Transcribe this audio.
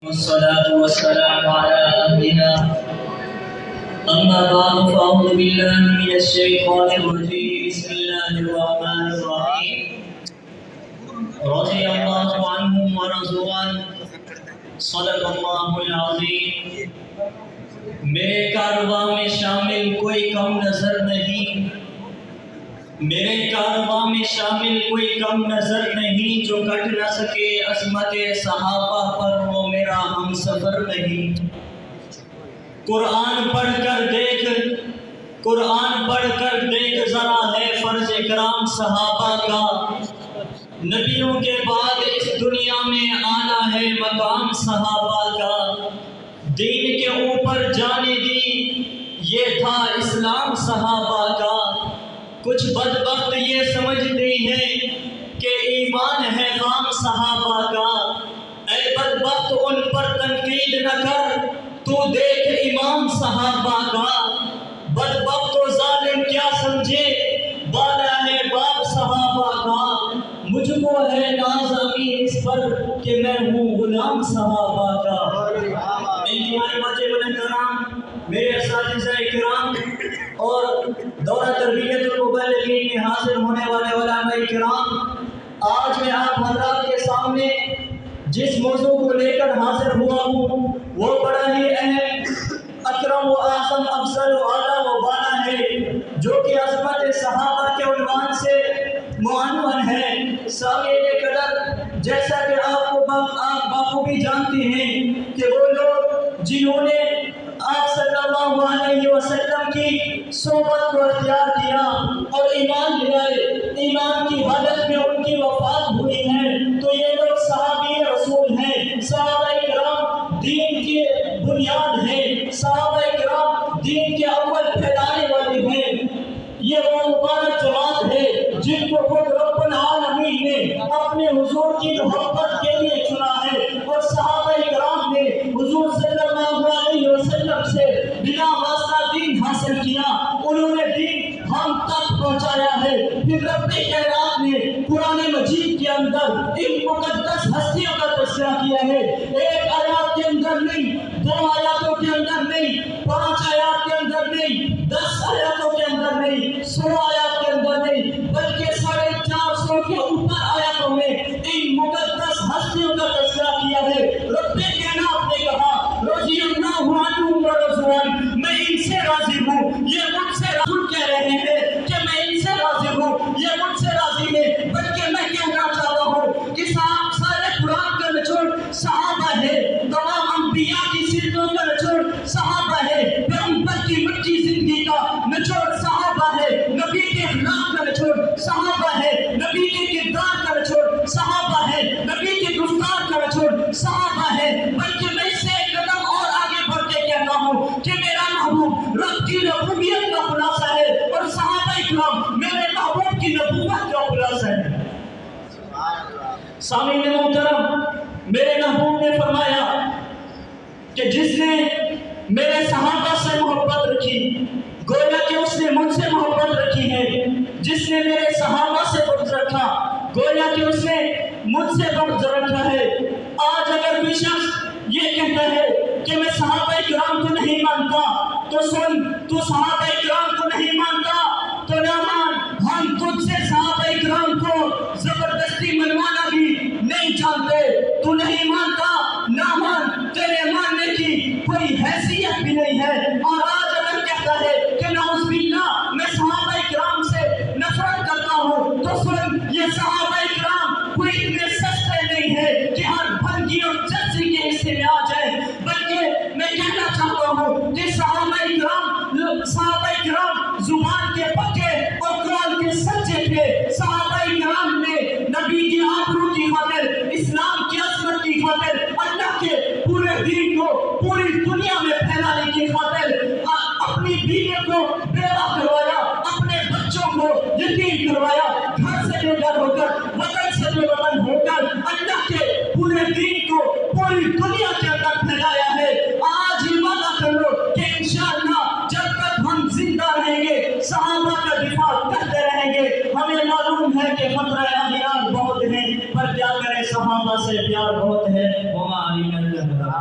والصلاة والسلام على أهلها أما بعد فأعوذ بالله من الشيطان الرجيم بسم الله الرحمن الرحيم رضي الله عنهم ورضوا عنه صدق اللہ العظیم. میرے کارواں میں شامل کوئی کم نظر نہیں، میرے کارواں میں شامل کوئی کم نظر نہیں، جو کٹ نہ سکے عظمت صحابہ پر وہ میرا ہم سفر نہیں. قرآن پڑھ کر دیکھ ذرا ہے فرض کرام صحابہ کا. نبیوں کے بعد اس دنیا میں آنا ہے مقام صحابہ کا. دین کے اوپر جانے دی یہ تھا اسلام صحابہ کا. کچھ بدبخت یہ سمجھتے ہیں کہ ایمان ہے خام صحابہ کا. اے بدبخت ان پر تنقید نہ کر، تو دیکھ امام صحابہ کا. بدبخت و ظالم کیا سمجھے بالا ہے باپ صحابہ کا. مجھ کو ہے ناز امین اس پر کہ میں ہوں غلام صحابہ کا. انتہائی واجب الکرام، میرے اساتذہ کرام اور دورہ تربیت المبلغین میں حاضر ہونے والے علماء کرام، آج میں آپ حضرات کے سامنے جس موضوع کو لے کر حاضر ہوا ہوں وہ بڑا ہی اہم، اکرم و اعظم، افضل و اعلیٰ و بالا ہے، جو کہ عظمت صحابہ کے عنوان سے معنون ہے. سامعین قدر، جیسا کہ آپ بخوبی جانتے ہیں کہ وہ لوگ جنہوں نے آپ صلی اللہ علیہ وسلم کی صحبت کو اختیار کیا اور ایمان لے آئے، ایمان کی حالت میں ان کی وفات ہوئی ہے، تو یہ لوگ صحابی رسول ہیں. صحابہ کرام دین کی بنیاد ہیں، صحابہ کرام دین کے اول پھیلانے والے ہیں. یہ وہ مبارک جماعت ہے جن کو خود رب العالمین نے اپنے حضور کی محبت کے لیے چنا ہے، اور صحابہ کرام نے حضور صلی اللہ علیہ وسلم سے بلا واسطہ دین حاصل کیا. انہوں نے دین ہم تک پہنچایا ہے. پھر رب کائنات نے قرآن مجید کے اندر ان مقدس ہستیوں کا تذکرہ کیا ہے. ایک آیات کے اندر نہیں، دو آیاتوں کے اندر نہیں، 5 آیات کے اندر نہیں، 10 آیاتوں کے اندر نہیں، 100 آیات کے اندر نہیں، بلکہ 450 کے اوپر آیاتوں میں ان مقدس ہستیوں کا تذکرہ کیا ہے. رب کائنات نے کہا رضی اللہ عنہم ورضوا عنہ، میں ان سے راضی ہوں، یہ مجھ سے راضی کہہ رہے ہیں کہ میں ان سے راضی ہوں، یہ مجھ سے راضی ہے. بلکہ میں کہنا چاہتا ہوں کہ سارے قرآن کا نچوڑ صحابہ ہے، تمام انبیاء کی سیرتوں کا نچوڑ صحابہ ہے، پیغمبر کی مٹی زندگی کا نچوڑ صحابہ ہے، نبی کے اخلاق کا نچوڑ صحابہ ہے، نبی کے کردار کا نچوڑ صحابہ ہے، نبی کے گفتار کا نچوڑ صحابہ ہے. بلکہ میں اس سے ایک قدم اور آگے بڑھ کے کہتا ہوں کہ میرا محبوب رب کی ربوبیت کا خلاصہ ہے، اور صحابہ اکرام میرے محبوب کی نبوت کا خلاصہ ہے. سامعین محترم، میرے محبوب نے فرمایا کہ جس نے میرے صحابہ سے محبت رکھی، گویا کہ اس نے مجھ سے محبت رکھی ہے. جس نے میرے صحابہ سے بغض رکھا، گویا کہ اس نے مجھ سے بغض رکھا ہے. آج اگر کوئی شخص یہ کہتا ہے کہ میں صحابہ کرام کو نہیں مانتا، تو سن، تو صحابہ کرام کو نہیں مانتا تو نہ مان. ہم تجھ سے صحابہ کرام کو زبردستی منوانا بھی نہیں چاہتے. تو نہیں مانتا، نہ مان، تیرے ماننے کی کوئی حیثیت بھی نہیں ہے. اور آج اگر کہتا ہے کہ نعوذ باللہ میں صحابہ کرام سے نفرت کرتا ہوں، تو سن، یہ صحابہ کرام کوئی اتنے سستے نہیں ہے کہ ہر بھنگی اور جلسی کے حصے میں آ جائے. بلکہ میں کہنا چاہتا ہوں کہ صحابہ کرام زبان کے پکے اور قرآن کے سچے تھے. صحابہ کرام نے نبی کی آبرو کی خاطر، اسلام کی عظمت کی خاطر، اللہ کے پورے دین کو پوری دنیا میں پھیلانے کی خاطر اپنی بیوی کو بیوہ کروایا، اپنے بچوں کو یتیم کروایا، گھر سے بے گھر ہو کر، وطن سے بے وطن ہو کر اللہ کے پورے دین کو پوری دنیا کے اندر پھیلایا ہے. آج یہ وعدہ کر لو کہ انشاءاللہ جب تک ہم زندہ رہیں گے صحابہ کا دفاع کرتے رہیں گے. ہمیں معلوم ہے کہ خطرہ احیان بہت ہے، پر کیا کریں، صحابہ سے پیار بہت ہے. وما علینا الا البلاغ.